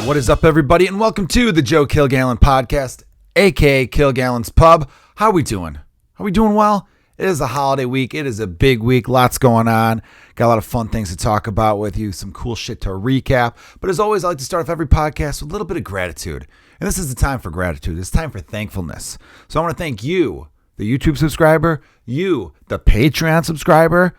What is up, everybody, and welcome to the Joe Kilgallon podcast, aka Kilgallon's Pub. How are we doing? Are we doing well? It is a holiday week. It is a big week. Lots going on. Got a lot of fun things to talk about with you. Some cool shit to recap. But as always, I like to start off every podcast with a little bit of gratitude. And this is the time for gratitude. It's time for thankfulness. So I want to thank you, the YouTube subscriber, you, the Patreon subscriber.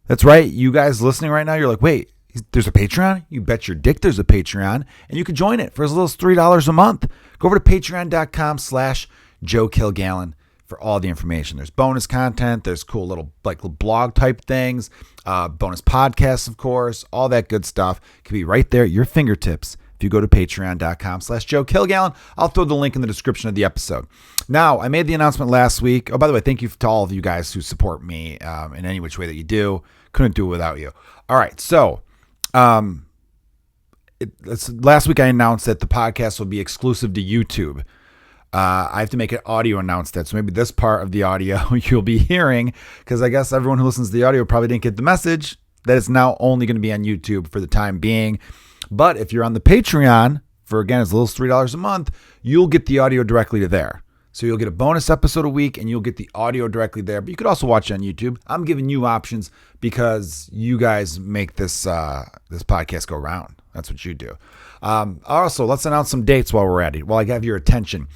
That's right. You guys listening right now, you're like, wait, there's a Patreon? You bet your dick there's a Patreon. And you can join it for as little as $3 a month. Go over to patreon.com/Joe Kilgallon for all the information. There's bonus content. There's cool little blog type things. Bonus podcasts, of course. All that good stuff can be right there at your fingertips. If you go to patreon.com/Joe Kilgallon, I'll throw the link in the description of the episode. Now, I made the announcement last week. Oh, by the way, thank you to all of you guys who support me in any which way that you do. Couldn't do it without you. All right, so last week I announced that the podcast will be exclusive to YouTube. I have to make an audio announcement, so maybe this part of the audio you'll be hearing, because I guess everyone who listens to the audio probably didn't get the message that it's now only going to be on YouTube for the time being. But if you're on the Patreon, for again, as little as $3 a month, you'll get the audio directly to there. So you'll get a bonus episode a week and you'll get the audio directly there. But you could also watch it on YouTube. I'm giving you options because you guys make this podcast go round. That's what you do. Also, let's announce some dates while we're at it, while I have your attention.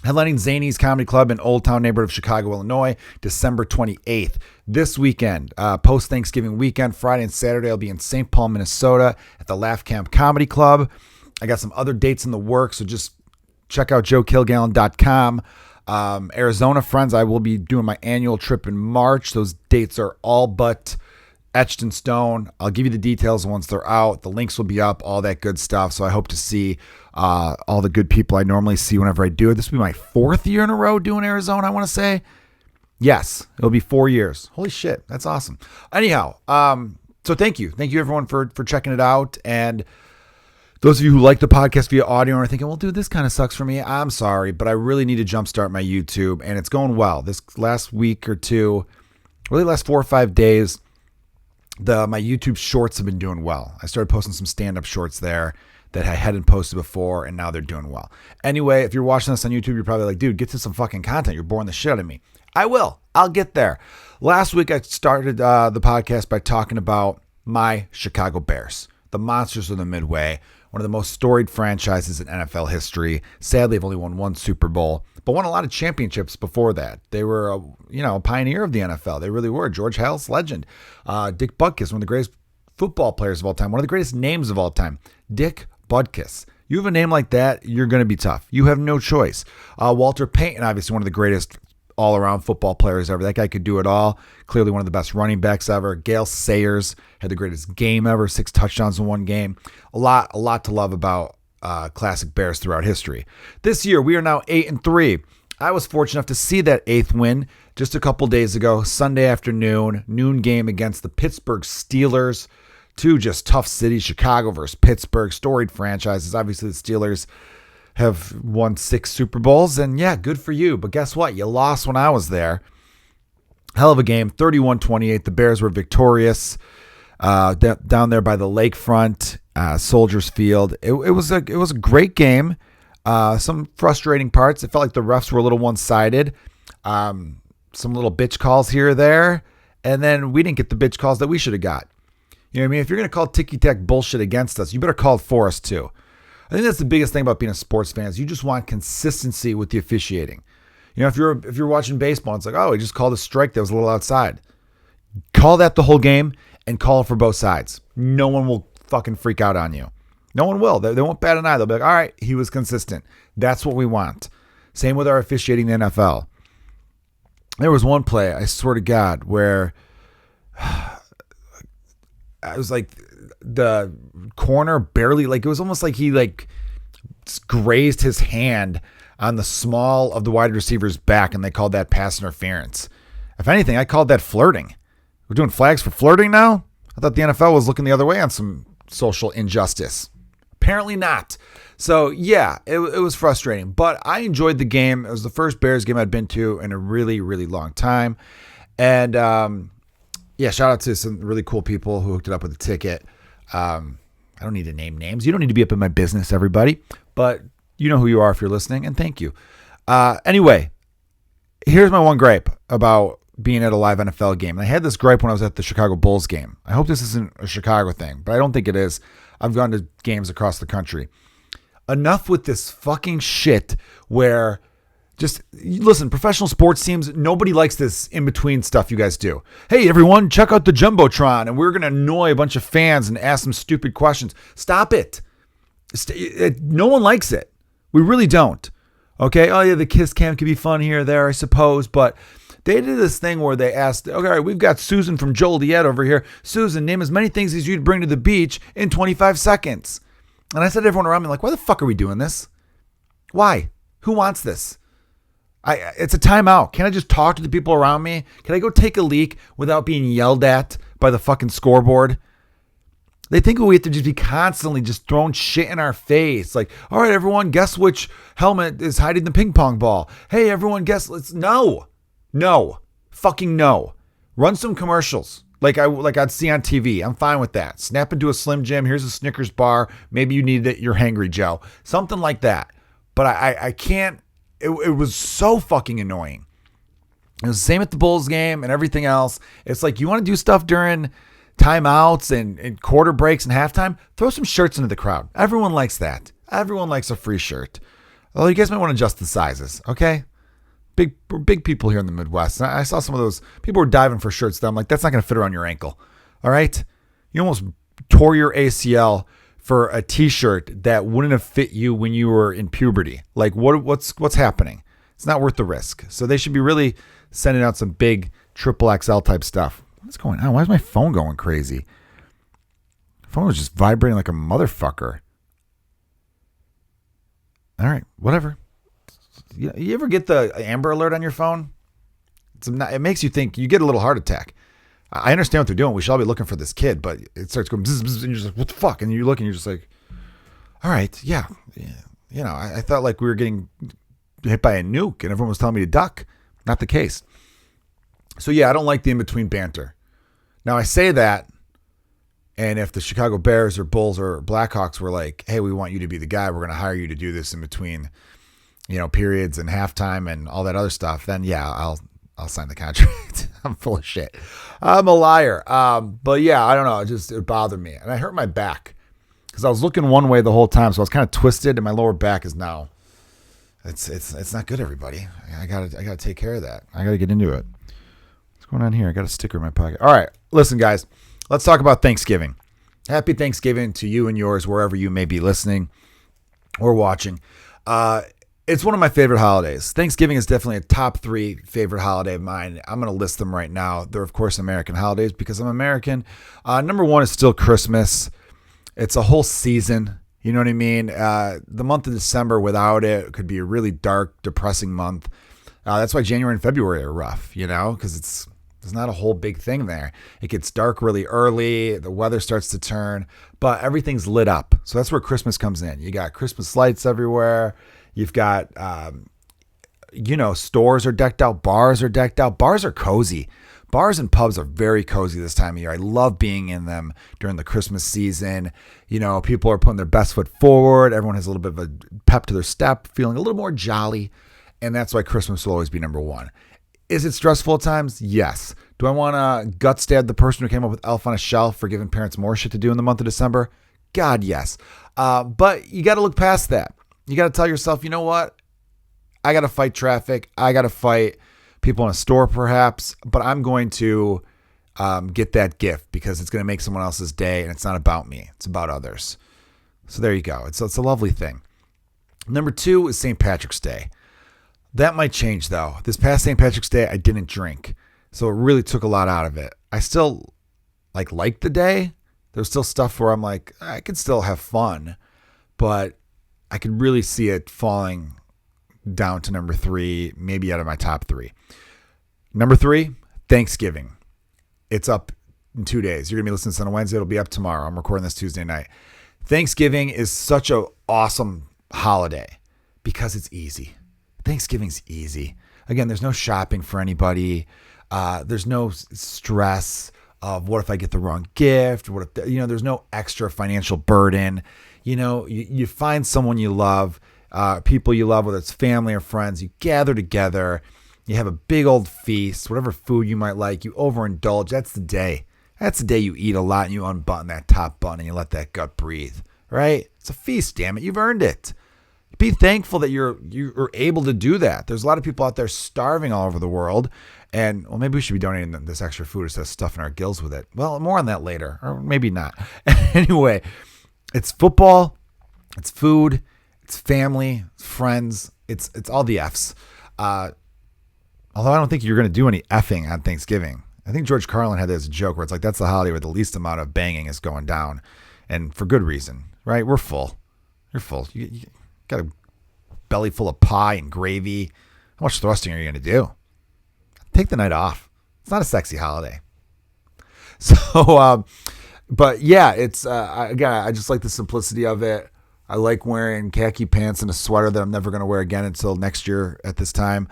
Headlining Zany's Comedy Club in Old Town neighborhood of Chicago, Illinois, December 28th. This weekend, post-Thanksgiving weekend, Friday and Saturday, I'll be in St. Paul, Minnesota at the Laugh Camp Comedy Club. I got some other dates in the works, so just check out joekilgallon.com. Arizona, friends, I will be doing my annual trip in March. Those dates are all but etched in stone. I'll give you the details once they're out. The links will be up, all that good stuff. So I hope to see all the good people I normally see whenever I do it. This will be my 4th year in a row doing Arizona, I want to say. Yes, it'll be 4 years. Holy shit, that's awesome. Anyhow, so thank you. Thank you, everyone, for checking it out. And those of you who like the podcast via audio and are thinking, well, dude, this kind of sucks for me. I'm sorry, but I really need to jumpstart my YouTube, and it's going well. This last week or two, really last 4 or 5 days, my YouTube shorts have been doing well. I started posting some stand-up shorts there that I hadn't posted before, and now they're doing well. Anyway, if you're watching this on YouTube, you're probably like, dude, get to some fucking content. You're boring the shit out of me. I will. I'll get there. Last week, I started the podcast by talking about my Chicago Bears, the Monsters of the Midway, one of the most storied franchises in NFL history. Sadly, they've only won one Super Bowl, but won a lot of championships before that. They were, a pioneer of the NFL. They really were. George Hale's legend. Dick Butkus, one of the greatest football players of all time, one of the greatest names of all time. Dick Butkus. You have a name like that, you're going to be tough. You have no choice. Walter Payton, obviously one of the greatest all-around football players ever. That guy could do it all. Clearly one of the best running backs ever. Gale Sayers had the greatest game ever, 6 touchdowns in one game. A lot to love about classic Bears throughout history. This year, we are now 8-3. I was fortunate enough to see that 8th win just a couple days ago, Sunday afternoon, noon game against the Pittsburgh Steelers. Two just tough cities, Chicago versus Pittsburgh, storied franchises. Obviously, the Steelers have won 6 Super Bowls, and yeah, good for you. But guess what? You lost when I was there. Hell of a game, 31-28. The Bears were victorious down there by the lakefront, Soldiers Field. It was a great game. Some frustrating parts. It felt like the refs were a little one-sided. Some little bitch calls here or there, and then we didn't get the bitch calls that we should have got. You know what I mean? If you're going to call ticky-tack bullshit against us, you better call it for us too. I think that's the biggest thing about being a sports fan is you just want consistency with the officiating. You know, if you're watching baseball, it's like, oh, he just called a strike that was a little outside. Call that the whole game and call it for both sides. No one will fucking freak out on you. No one will. They won't bat an eye. They'll be like, all right, he was consistent. That's what we want. Same with our officiating in the NFL. There was one play, I swear to God, where I was like, the corner barely, it was almost like he grazed his hand on the small of the wide receiver's back, and they called that pass interference. If anything, I called that flirting. We're doing flags for flirting now? I thought the NFL was looking the other way on some social injustice. Apparently not. So yeah, it was frustrating, but I enjoyed the game. It was the first Bears game I'd been to in a really, really long time. And yeah, shout out to some really cool people who hooked it up with a ticket. I don't need to name names. You don't need to be up in my business, everybody. But you know who you are if you're listening, and thank you. Anyway, here's my one gripe about being at a live NFL game. And I had this gripe when I was at the Chicago Bulls game. I hope this isn't a Chicago thing, but I don't think it is. I've gone to games across the country. Enough with this fucking shit where just listen, professional sports teams, nobody likes this in-between stuff you guys do. Hey, everyone, check out the Jumbotron, and we're going to annoy a bunch of fans and ask them stupid questions. Stop it. No one likes it. We really don't. Okay? Oh, yeah, the kiss cam could be fun here or there, I suppose, but they did this thing where they asked, okay, all right, we've got Susan from Joliet over here. Susan, name as many things as you'd bring to the beach in 25 seconds. And I said to everyone around me, like, why the fuck are we doing this? Why? Who wants this? It's a timeout. Can't I just talk to the people around me? Can I go take a leak without being yelled at by the fucking scoreboard? They think we have to just be constantly just throwing shit in our face. Like, all right, everyone, guess which helmet is hiding the ping pong ball. Hey, everyone, guess. No. Fucking no. Run some commercials. Like I'd see on TV. I'm fine with that. Snap into a Slim Jim. Here's a Snickers bar. Maybe you need it. You're hangry, Joe. Something like that. But I can't. It was so fucking annoying. It was the same at the Bulls game and everything else. It's like you want to do stuff during timeouts and quarter breaks and halftime. Throw some shirts into the crowd. Everyone likes that. Everyone likes a free shirt. Although you guys might want to adjust the sizes. Okay. Big people here in the Midwest. I saw some of those people were diving for shirts that I'm like, that's not going to fit around your ankle. All right. You almost tore your ACL for a t-shirt that wouldn't have fit you when you were in puberty. Like what's happening? It's not worth the risk. So they should be really sending out some big XXL type stuff. What's going on? Why is my phone going crazy? The phone was just vibrating like a motherfucker. All right, whatever. You ever get the Amber Alert on your phone? It makes you think, you get a little heart attack. I understand what they're doing. We should all be looking for this kid, but it starts going bzz, bzz, and you're just like, what the fuck? And you look and you're just like, all right, yeah. You know, I thought like we were getting hit by a nuke and everyone was telling me to duck. Not the case. So yeah, I don't like the in-between banter. Now I say that, and if the Chicago Bears or Bulls or Blackhawks were like, hey, we want you to be the guy, we're going to hire you to do this in between, periods and halftime and all that other stuff, then yeah, I'll sign the contract. I'm full of shit. I'm a liar. But yeah, I don't know. It bothered me. And I hurt my back because I was looking one way the whole time. So I was kind of twisted and my lower back is now, it's not good, everybody. I gotta take care of that. I gotta get into it. What's going on here? I got a sticker in my pocket. All right. Listen, guys, let's talk about Thanksgiving. Happy Thanksgiving to you and yours, wherever you may be listening or watching. It's one of my favorite holidays. Thanksgiving is definitely a top 3 favorite holiday of mine. I'm going to list them right now. They're, of course, American holidays because I'm American. Number 1 is still Christmas. It's a whole season. You know what I mean? The month of December without it could be a really dark, depressing month. That's why January and February are rough, because there's not a whole big thing there. It gets dark really early. The weather starts to turn, but everything's lit up. So that's where Christmas comes in. You got Christmas lights everywhere. You've got, stores are decked out. Bars are decked out. Bars are cozy. Bars and pubs are very cozy this time of year. I love being in them during the Christmas season. People are putting their best foot forward. Everyone has a little bit of a pep to their step, feeling a little more jolly. And that's why Christmas will always be number 1. Is it stressful at times? Yes. Do I want to gut stab the person who came up with Elf on a Shelf for giving parents more shit to do in the month of December? God, yes. But you got to look past that. You got to tell yourself, you know what? I got to fight traffic. I got to fight people in a store perhaps, but I'm going to get that gift because it's going to make someone else's day and it's not about me. It's about others. So there you go. It's a lovely thing. Number 2 is St. Patrick's Day. That might change though. This past St. Patrick's Day, I didn't drink. So it really took a lot out of it. I still like the day. There's still stuff where I'm like, I could still have fun, but I could really see it falling down to number 3, maybe out of my top 3. Number 3, Thanksgiving. It's up in 2 days. You're going to be listening to this on a Wednesday. It'll be up tomorrow. I'm recording this Tuesday night. Thanksgiving is such an awesome holiday because it's easy. Thanksgiving's easy. Again, there's no shopping for anybody. There's no stress. of what if I get the wrong gift? What if, there's no extra financial burden. You find someone you love, people you love, whether it's family or friends, you gather together, you have a big old feast, whatever food you might like, you overindulge. That's the day. That's the day you eat a lot and you unbutton that top button and you let that gut breathe, right? It's a feast, damn it. You've earned it. Be thankful that you're able to do that. There's a lot of people out there starving all over the world. And, well, maybe we should be donating this extra food instead of stuffing our gills with it. Well, more on that later, or maybe not. Anyway, it's football, it's food, it's family, it's friends, it's all the F's. Although I don't think you're going to do any effing on Thanksgiving. I think George Carlin had this joke where it's like, that's the holiday where the least amount of banging is going down. And for good reason, right? We're full. You're full. You got a belly full of pie and gravy. How much thrusting are you going to do? Take the night off. It's not a sexy holiday. So, but yeah, it's, again, I just like the simplicity of it. I like wearing khaki pants and a sweater that I'm never going to wear again until next year at this time.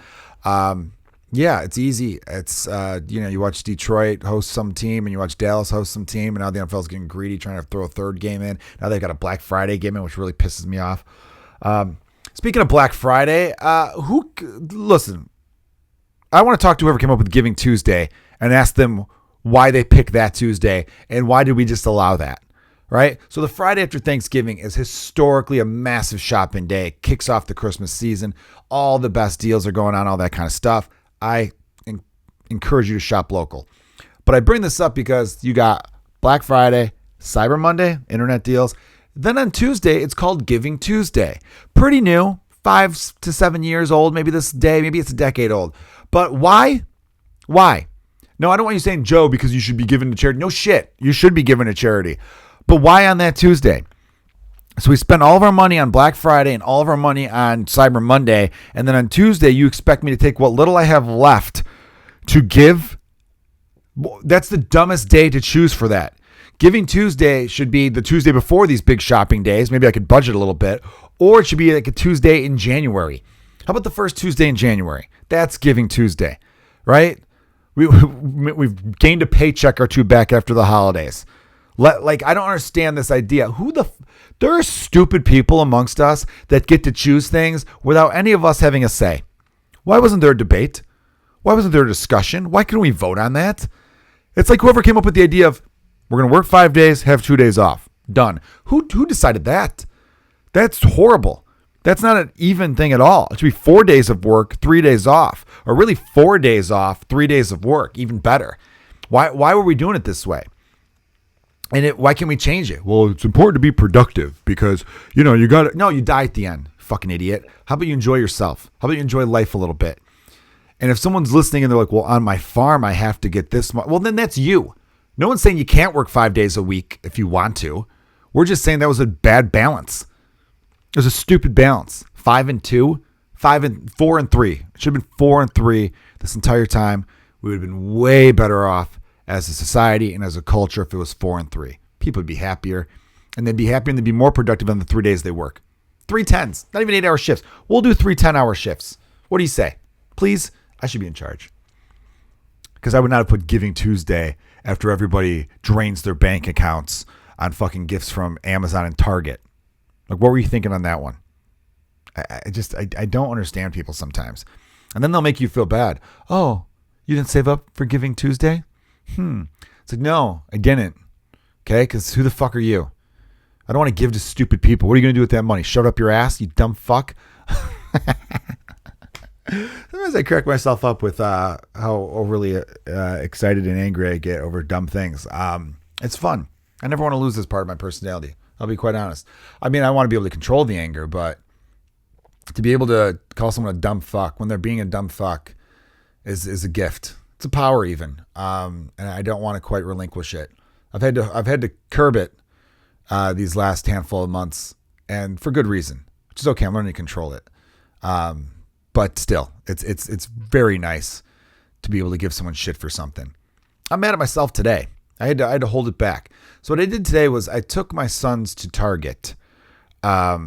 Yeah, it's easy. It's, you watch Detroit host some team and you watch Dallas host some team, and now the NFL's getting greedy trying to throw a third game in. Now they've got a Black Friday game in, which really pisses me off. Speaking of Black Friday, listen, I want to talk to whoever came up with Giving Tuesday and ask them why they picked that Tuesday and why did we just allow that, right? So the Friday after Thanksgiving is historically a massive shopping day. It kicks off the Christmas season. All the best deals are going on, all that kind of stuff. I encourage you to shop local. But I bring this up because you got Black Friday, Cyber Monday, internet deals. Then on Tuesday, it's called Giving Tuesday. Pretty new, 5 to 7 years old, maybe this day, maybe it's a decade old. But why? Why? No, I don't want you saying, Joe, because you should be giving to charity. No shit. You should be giving to charity. But why on that Tuesday? So we spend all of our money on Black Friday and all of our money on Cyber Monday. And then on Tuesday, you expect me to take what little I have left to give? That's the dumbest day to choose for that. Giving Tuesday should be the Tuesday before these big shopping days. Maybe I could budget a little bit. Or it should be like a Tuesday in January. How about the first Tuesday in January? That's Giving Tuesday, right? We've gained a paycheck or two back after the holidays. I don't understand this idea. There are stupid people amongst us that get to choose things without any of us having a say. Why wasn't there a debate? Why wasn't there a discussion? Why couldn't we vote on that? It's like whoever came up with the idea of we're going to work 5 days, have 2 days off. Done. Who decided that? That's horrible. That's not an even thing at all. It should be 4 days of work, 3 days off, or really 4 days off, 3 days of work, even better. Why were we doing it this way? And why can't we change it? Well, it's important to be productive because, you got to, no, you die at the end, fucking idiot. How about you enjoy yourself? How about you enjoy life a little bit? And if someone's listening and they're like, well, on my farm, I have to get this much. Well, then that's you. No one's saying you can't work 5 days a week if you want to. We're just saying that was a bad balance. It was a stupid balance. 5 and 2, 4 and 3. It should have been 4 and 3 this entire time. We would have been way better off as a society and as a culture if it was 4 and 3. People would be happier, and they'd be happier and they'd be more productive on the 3 days they work. 3 10s, not even 8-hour shifts. We'll do 3 10-hour shifts. What do you say? Please, I should be in charge. Because I would not have put Giving Tuesday after everybody drains their bank accounts on fucking gifts from Amazon and Target. Like, what were you thinking on that one? I don't understand people sometimes. And then they'll make you feel bad. Oh, you didn't save up for Giving Tuesday? It's like, no, I didn't. Okay, because who the fuck are you? I don't want to give to stupid people. What are you going to do with that money? Shove it up your ass, you dumb fuck? Sometimes I crack myself up with how overly excited and angry I get over dumb things. It's fun. I never want to lose this part of my personality. I'll be quite honest. I mean, I want to be able to control the anger, but to be able to call someone a dumb fuck when they're being a dumb fuck is a gift. It's a power even. And I don't want to quite relinquish it. I've had to curb it these last handful of months, and for good reason, which is okay. I'm learning to control it. But still, it's very nice to be able to give someone shit for something. I'm mad at myself today. I had to hold it back. So what I did today was I took my sons to Target. I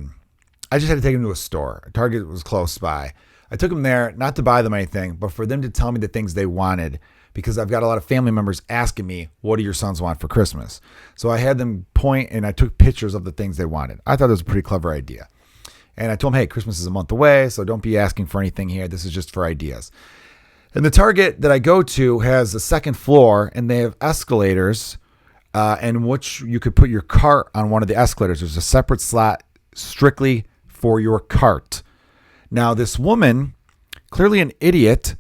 just had to take them to a store. Target was close by. I took them there not to buy them anything, but for them to tell me the things they wanted, because I've got a lot of family members asking me, what do your sons want for Christmas? So I had them point and I took pictures of the things they wanted. I thought it was a pretty clever idea. And I told them, hey, Christmas is a month away, so don't be asking for anything here. This is just for ideas. And the Target that I go to has a second floor, and they have escalators, in which you could put your cart on one of the escalators. There's a separate slot strictly for your cart. Now, this woman, clearly an idiot,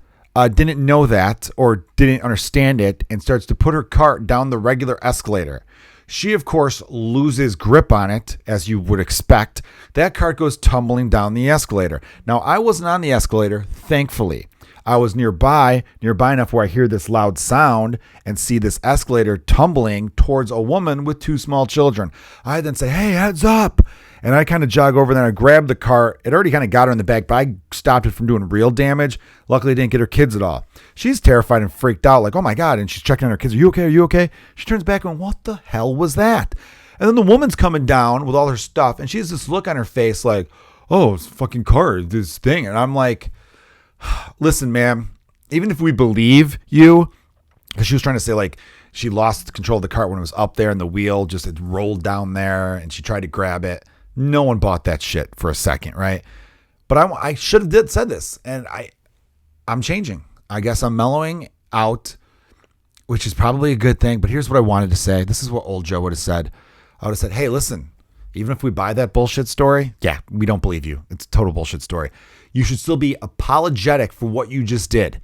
didn't know that or didn't understand it and starts to put her cart down the regular escalator. She, of course, loses grip on it, as you would expect. That cart goes tumbling down the escalator. Now, I wasn't on the escalator, thankfully. I was nearby enough where I hear this loud sound and see this escalator tumbling towards a woman with 2 small children. I then say, hey, heads up. And I kind of jog over there and I grab the cart. It already kind of got her in the back, but I stopped it from doing real damage. Luckily, I didn't get her kids at all. She's terrified and freaked out, like, oh my God. And she's checking on her kids. Are you okay? Are you okay? She turns back and, what the hell was that? And then the woman's coming down with all her stuff. And she has this look on her face like, oh, it's fucking cart, this thing. And I'm like, listen, ma'am, even if we believe you, because she was trying to say like she lost control of the cart when it was up there and the wheel just had rolled down there and she tried to grab it. No one bought that shit for a second, right? But I should have said this, and I'm changing. I guess I'm mellowing out, which is probably a good thing. But here's what I wanted to say. This is what old Joe would have said. I would have said, hey, listen, even if we buy that bullshit story, yeah, we don't believe you. It's a total bullshit story. You should still be apologetic for what you just did,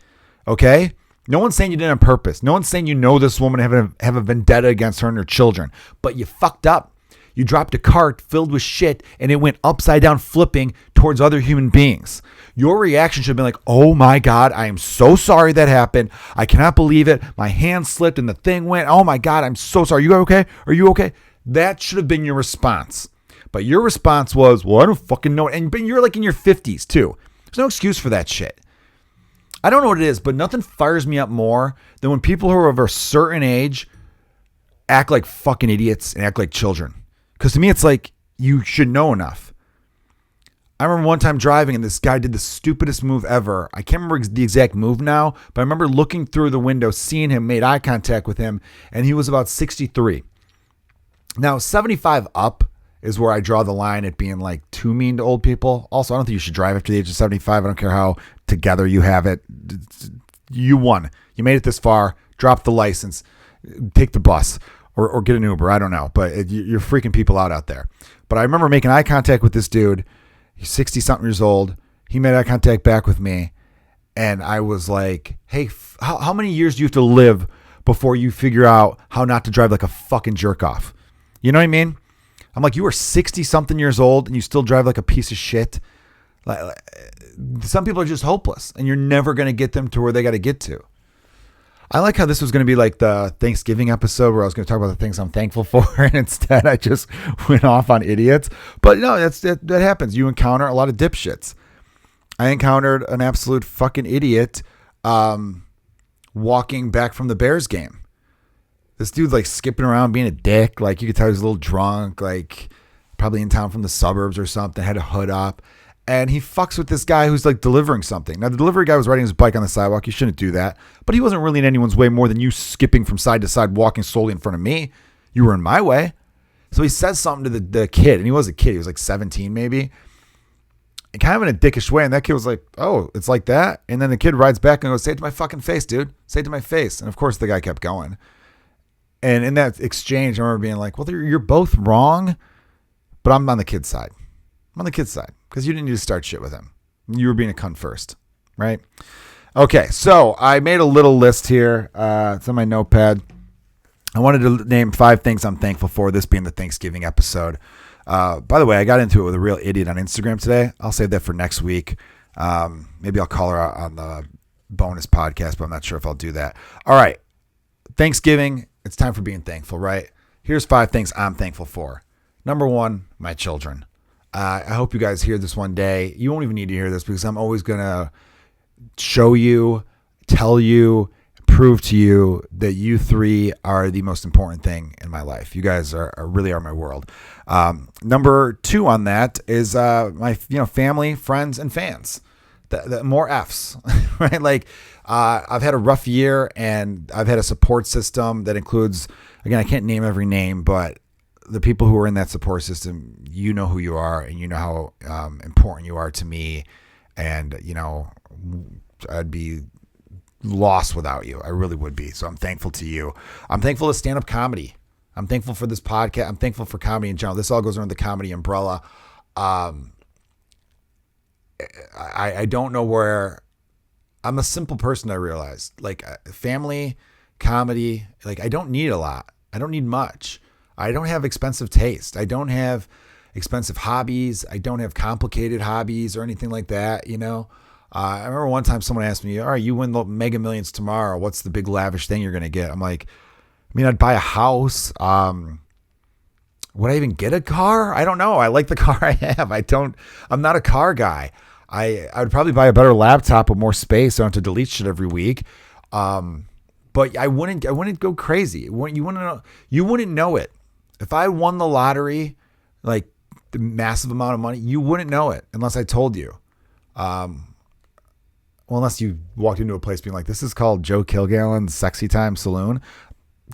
okay? No one's saying you did it on purpose. No one's saying you know this woman have a vendetta against her and her children, but you fucked up. You dropped a cart filled with shit and it went upside down flipping towards other human beings. Your reaction should have been like, oh my God, I am so sorry that happened. I cannot believe it. My hand slipped and the thing went. Oh my God, I'm so sorry. You okay? Are you okay? That should have been your response. But your response was, well, I don't fucking know. But you're like in your 50s too. There's no excuse for that shit. I don't know what it is, but nothing fires me up more than when people who are of a certain age act like fucking idiots and act like children. Because to me, it's like, you should know enough. I remember one time driving and this guy did the stupidest move ever. I can't remember the exact move now, but I remember looking through the window, seeing him, made eye contact with him, and he was about 63. Now, 75 up is where I draw the line at being like too mean to old people. Also, I don't think you should drive after the age of 75. I don't care how together you have it. You won. You made it this far. Drop the license. Take the bus or get an Uber. I don't know. But you're freaking people out there. But I remember making eye contact with this dude. He's 60-something years old. He made eye contact back with me. And I was like, hey, how many years do you have to live before you figure out how not to drive like a fucking jerk off? You know what I mean? I'm like, you are 60-something years old and you still drive like a piece of shit. Like, some people are just hopeless and you're never going to get them to where they got to get to. I like how this was going to be like the Thanksgiving episode where I was going to talk about the things I'm thankful for. And instead I just went off on idiots. But no, that happens. You encounter a lot of dipshits. I encountered an absolute fucking idiot walking back from the Bears game. This dude's like skipping around being a dick. Like you could tell he was a little drunk, like probably in town from the suburbs or something, had a hood up. And he fucks with this guy who's like delivering something. Now the delivery guy was riding his bike on the sidewalk. You shouldn't do that. But he wasn't really in anyone's way more than you skipping from side to side, walking slowly in front of me. You were in my way. So he says something to the kid. And he was a kid. He was like 17 maybe. And kind of in a dickish way. And that kid was like, oh, it's like that? And then the kid rides back and goes, say it to my fucking face, dude. Say it to my face. And of course the guy kept going. And in that exchange, I remember being like, well, you're both wrong, but I'm on the kid's side. I'm on the kid's side because you didn't need to start shit with him. You were being a cunt first, right? Okay, so I made a little list here. It's on my notepad. I wanted to name 5 things I'm thankful for, this being the Thanksgiving episode. By the way, I got into it with a real idiot on Instagram today. I'll save that for next week. Maybe I'll call her out on the bonus podcast, but I'm not sure if I'll do that. All right, Thanksgiving. It's time for being thankful, right? Here's 5 things I'm thankful for. Number 1, my children. I hope you guys hear this one day. You won't even need to hear this because I'm always going to show you, tell you, prove to you that you 3 are the most important thing in my life. You guys really are my world. Number 2 on that is my family, friends, and fans. the more F's, right? Like, I've had a rough year, and I've had a support system that includes, again, I can't name every name, but the people who are in that support system, you know who you are, and you know how important you are to me. And, I'd be lost without you. I really would be. So I'm thankful to you. I'm thankful to stand-up comedy. I'm thankful for this podcast. I'm thankful for comedy in general. This all goes under the comedy umbrella. I don't know where. I'm a simple person, I realized. Like, family, comedy, like, I don't need a lot. I don't need much. I don't have expensive taste. I don't have expensive hobbies. I don't have complicated hobbies or anything like that, I remember one time someone asked me, all right, you win the Mega Millions tomorrow. What's the big lavish thing you're going to get? I'm like, I'd buy a house. Would I even get a car? I don't know. I like the car I have. I'm not a car guy. I would probably buy a better laptop with more space. So I don't have to delete shit every week. But I wouldn't go crazy. You wouldn't know it. If I won the lottery, like the massive amount of money, you wouldn't know it unless I told you. Well, unless you walked into a place being like, this is called Joe Kilgallon's Sexy Time Saloon.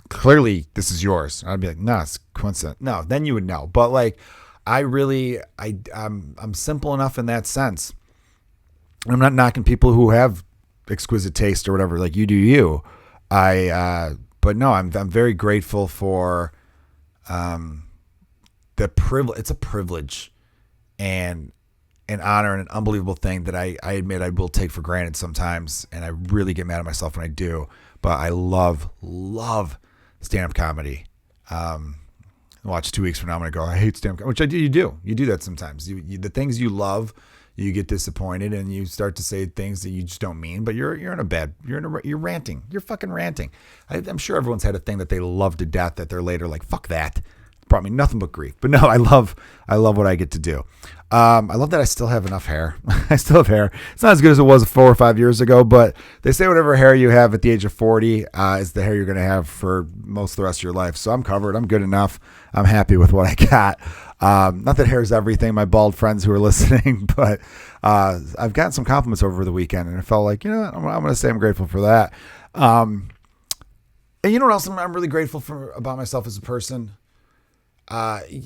Clearly, this is yours. I'd be like, no, it's coincident. No, then you would know. But like, I'm simple enough in that sense. I'm not knocking people who have exquisite taste or whatever. Like, you do you. But no, I'm very grateful for the privilege. It's a privilege and an honor and an unbelievable thing that I admit I will take for granted sometimes, and I really get mad at myself when I do. But I love stand-up comedy. Watch 2 weeks from now, I'm gonna go, I hate stand-up comedy, which I do. You do that sometimes. You the things you love, you get disappointed, and you start to say things that you just don't mean. But you're ranting. You're fucking ranting. I'm sure everyone's had a thing that they love to death that they're later like, fuck that. Brought me nothing but grief. But no, I love what I get to do. I love that I still have enough hair. I still have hair. It's not as good as it was 4 or 5 years ago, but they say whatever hair you have at the age of 40 is the hair you're going to have for most of the rest of your life. So I'm covered. I'm good enough. I'm happy with what I got. Not that hair is everything, my bald friends who are listening, but I've gotten some compliments over the weekend, and I felt like, you know what, I'm going to say I'm grateful for that. And you know what else I'm really grateful for about myself as a person?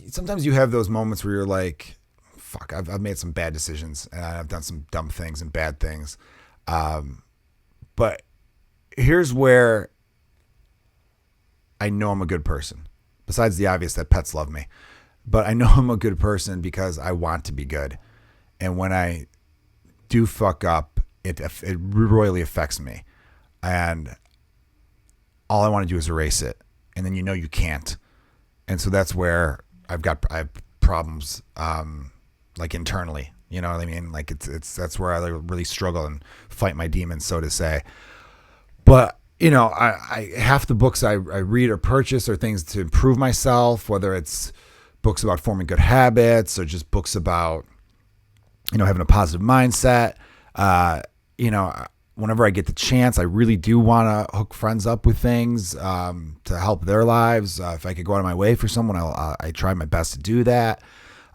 Sometimes you have those moments where you're like, fuck, I've made some bad decisions and I've done some dumb things and bad things. But here's where I know I'm a good person. Besides the obvious that pets love me, but I know I'm a good person because I want to be good. And when I do fuck up, it royally affects me. And all I want to do is erase it. And then you can't. And so that's where I have problems, like internally, you know what I mean? Like that's where I really struggle and fight my demons, so to say. But I half the books I read or purchase are things to improve myself, whether it's books about forming good habits or just books about, having a positive mindset. Whenever I get the chance, I really do want to hook friends up with things to help their lives. If I could go out of my way for someone, I try my best to do that.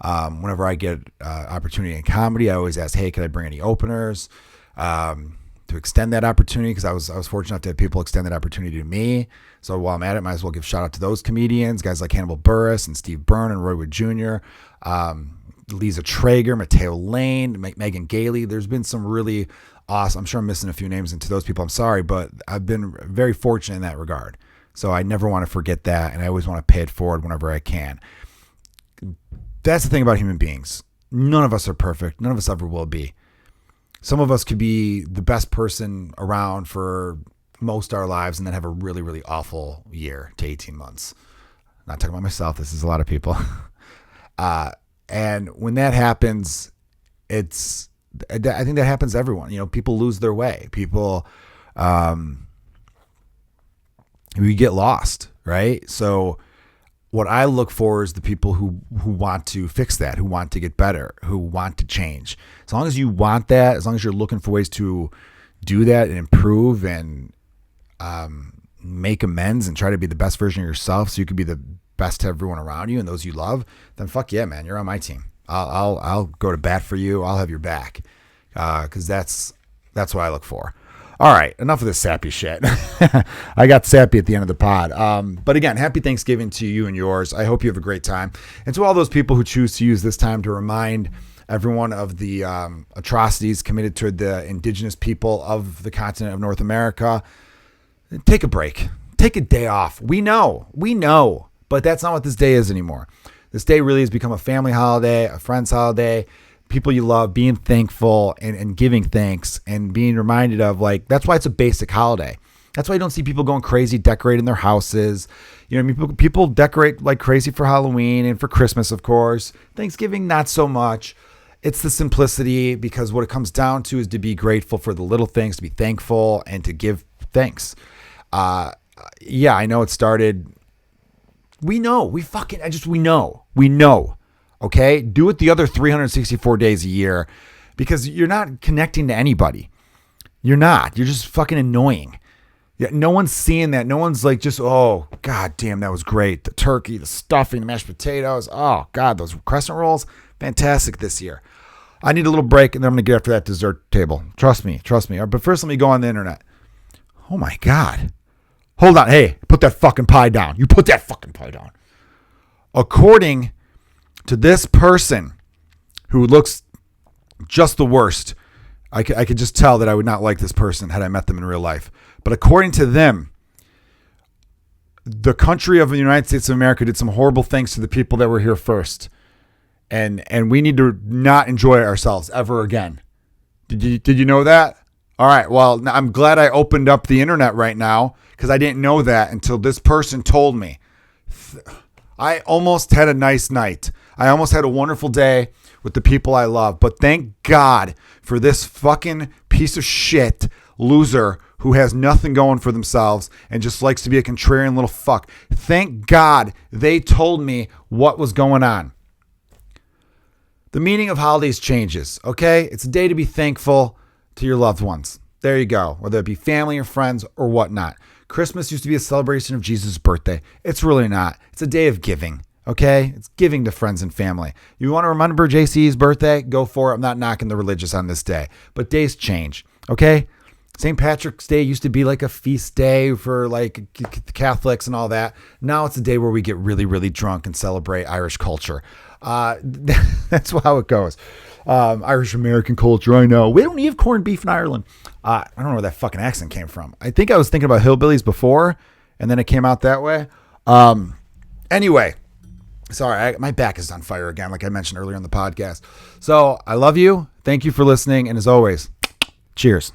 Whenever I get opportunity in comedy, I always ask, hey, can I bring any openers to extend that opportunity? Because I was fortunate enough to have people extend that opportunity to me. So while I'm at it, might as well give shout out to those comedians, guys like Hannibal Buress and Steve Byrne and Roy Wood Jr., Lisa Traeger, Mateo Lane, Megan Gailey. There's been some really awesome. I'm sure I'm missing a few names, and to those people, I'm sorry, but I've been very fortunate in that regard. So I never want to forget that, and I always want to pay it forward whenever I can. That's the thing about human beings. None of us are perfect. None of us ever will be. Some of us could be the best person around for most of our lives and then have a really, really awful year to 18 months. I'm not talking about myself. This is a lot of people. And when that happens, I think that happens to everyone. People lose their way. People, we get lost, right? So what I look for is the people who want to fix that, who want to get better, who want to change. As long as you want that, as long as you're looking for ways to do that and improve and make amends and try to be the best version of yourself so you can be the best to everyone around you and those you love, then fuck yeah, man, you're on my team. I'll go to bat for you. I'll have your back because that's what I look for. All right, enough of this sappy shit. I got sappy at the end of the pod. But again, happy Thanksgiving to you and yours. I hope you have a great time. And to all those people who choose to use this time to remind everyone of the atrocities committed toward the indigenous people of the continent of North America, take a break. Take a day off. We know. But that's not what this day is anymore. This day really has become a family holiday, a friend's holiday, people you love, being thankful and giving thanks and being reminded of, like, that's why it's a basic holiday. That's why you don't see people going crazy decorating their houses. You know, I mean, people decorate like crazy for Halloween and for Christmas, of course. Thanksgiving, not so much. It's the simplicity, because what it comes down to is to be grateful for the little things, to be thankful and to give thanks. Yeah, I know it started. We know. We know. Okay? Do it the other 364 days a year, because you're not connecting to anybody. You're not. You're just fucking annoying. Yeah, no one's seeing that. No one's like, just, oh, God damn, that was great. The turkey, the stuffing, the mashed potatoes. Oh, God, those crescent rolls, fantastic this year. I need a little break, and then I'm going to get after that dessert table. Trust me. But first, let me go on the internet. Oh, my God. Hold on. Hey, put that fucking pie down. You put that fucking pie down. According to this person who looks just the worst, I could just tell that I would not like this person had I met them in real life. But according to them, the country of the United States of America did some horrible things to the people that were here first. And we need to not enjoy ourselves ever again. Did you know that? All right. Well, I'm glad I opened up the internet right now, because I didn't know that until this person told me. I almost had a nice night. I almost had a wonderful day with the people I love. But thank God for this fucking piece of shit loser who has nothing going for themselves and just likes to be a contrarian little fuck. Thank God they told me what was going on. The meaning of holidays changes, okay? It's a day to be thankful to your loved ones. There you go. Whether it be family or friends or whatnot. Christmas used to be a celebration of Jesus' birthday. It's really not. It's a day of giving, okay? It's giving to friends and family. You want to remember JC's birthday? Go for it. I'm not knocking the religious on this day. But days change, okay? St. Patrick's Day used to be like a feast day for like Catholics and all that. Now it's a day where we get really, really drunk and celebrate Irish culture. That's how it goes. Irish American culture, I know. We don't eat corned beef in Ireland. I don't know where that fucking accent came from. I think I was thinking about hillbillies before, and then it came out that way. Anyway, sorry, my back is on fire again, like I mentioned earlier in the podcast. So I love you. Thank you for listening. And as always, cheers.